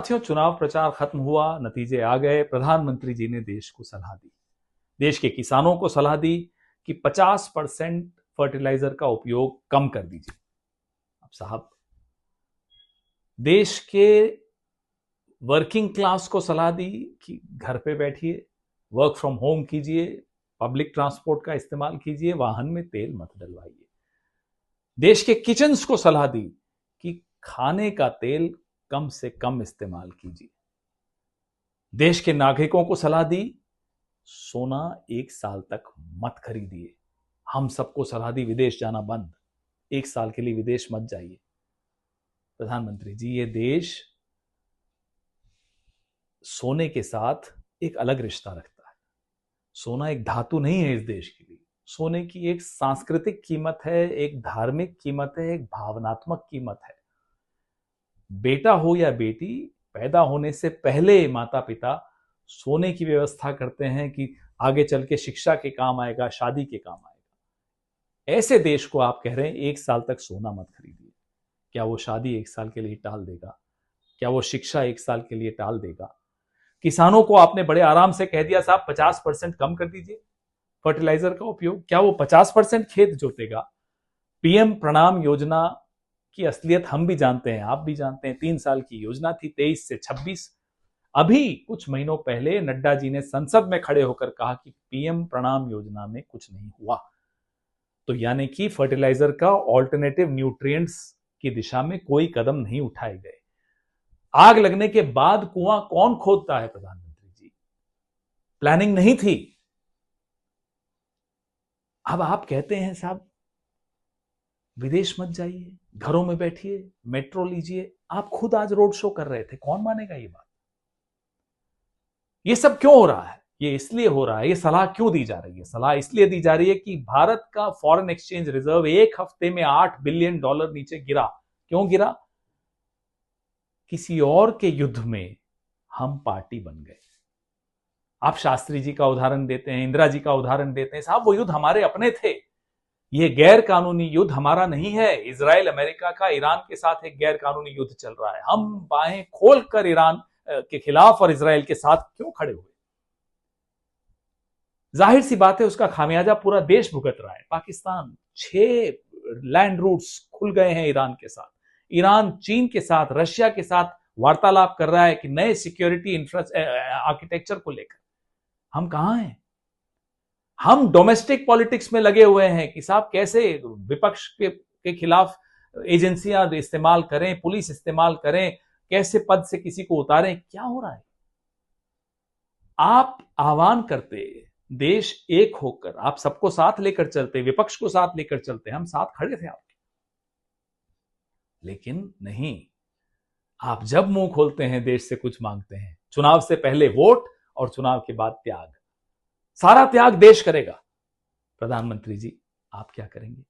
साथियों, चुनाव प्रचार खत्म हुआ, नतीजे आ गए। प्रधानमंत्री जी ने देश को सलाह दी, देश के किसानों को सलाह दी कि 50% फर्टिलाइजर का उपयोग कम कर दीजिए। अब साहब, देश के वर्किंग क्लास को सलाह दी कि घर पे बैठिए, वर्क फ्रॉम होम कीजिए, पब्लिक ट्रांसपोर्ट का इस्तेमाल कीजिए, वाहन में तेल मत डलवाइए। देश के किचन्स को सलाह दी कि खाने का तेल कम से कम इस्तेमाल कीजिए। देश के नागरिकों को सलाह दी, सोना 1 साल तक मत खरीदिए। हम सबको सलाह दी, विदेश जाना बंद, 1 साल के लिए विदेश मत जाइए। प्रधानमंत्री जी, ये देश सोने के साथ एक अलग रिश्ता रखता है। सोना एक धातु नहीं है इस देश के लिए। सोने की एक सांस्कृतिक कीमत है, एक धार्मिक कीमत है, एक भावनात्मक कीमत है। बेटा हो या बेटी, पैदा होने से पहले माता पिता सोने की व्यवस्था करते हैं कि आगे चल के शिक्षा के काम आएगा, शादी के काम आएगा। ऐसे देश को आप कह रहे हैं 1 साल तक सोना मत खरीदिए। क्या वो शादी 1 साल के लिए टाल देगा? क्या वो शिक्षा 1 साल के लिए टाल देगा? किसानों को आपने बड़े आराम से कह दिया, साहब 50% कम कर दीजिए फर्टिलाइजर का उपयोग। क्या वो 50% खेत जोतेगा? पीएम प्रणाम योजना की असलियत हम भी जानते हैं, आप भी जानते हैं। 3 साल की योजना थी, 23 से 26। अभी कुछ महीनों पहले नड्डा जी ने संसद में खड़े होकर कहा कि पीएम प्रणाम योजना में कुछ नहीं हुआ। तो यानी कि फर्टिलाइजर का ऑल्टरनेटिव न्यूट्रिएंट्स की दिशा में कोई कदम नहीं उठाए गए। आग लगने के बाद कुआं कौन खोदता है प्रधानमंत्री जी? प्लानिंग नहीं थी। अब आप कहते हैं साहब विदेश मत जाइए, घरों में बैठिए, मेट्रो लीजिए। आप खुद आज रोड शो कर रहे थे, कौन मानेगा ये बात? ये सब क्यों हो रहा है? ये इसलिए हो रहा है, ये सलाह क्यों दी जा रही है? सलाह इसलिए दी जा रही है कि भारत का फॉरेन एक्सचेंज रिजर्व 1 हफ्ते में $8 बिलियन नीचे गिरा। क्यों गिरा? किसी और के युद्ध में हम पार्टी बन गए। आप शास्त्री जी का उदाहरण देते हैं, इंदिरा जी का उदाहरण देते हैं। साहब, वो युद्ध हमारे अपने थे। ये गैर कानूनी युद्ध हमारा नहीं है। इजराइल अमेरिका का ईरान के साथ एक गैर कानूनी युद्ध चल रहा है। हम बाहें खोलकर ईरान के खिलाफ और इजराइल के साथ क्यों खड़े हुए? जाहिर सी बात है, उसका खामियाजा पूरा देश भुगत रहा है। पाकिस्तान 6 लैंड रूट्स खुल गए हैं ईरान के साथ। ईरान चीन के साथ, रशिया के साथ वार्तालाप कर रहा है कि नए सिक्योरिटी आर्किटेक्चर को लेकर। हम कहां हैं? हम डोमेस्टिक पॉलिटिक्स में लगे हुए हैं कि साहब कैसे विपक्ष के खिलाफ एजेंसियां इस्तेमाल करें, पुलिस इस्तेमाल करें, कैसे पद से किसी को उतारें। क्या हो रहा है? आप आह्वान करते, देश एक होकर आप सबको साथ लेकर चलते, विपक्ष को साथ लेकर चलते, हम साथ खड़े थे आपके। लेकिन नहीं, आप जब मुंह खोलते हैं देश से कुछ मांगते हैं। चुनाव से पहले वोट और चुनाव के बाद त्याग। सारा त्याग देश करेगा। प्रधानमंत्री जी, आप क्या करेंगे?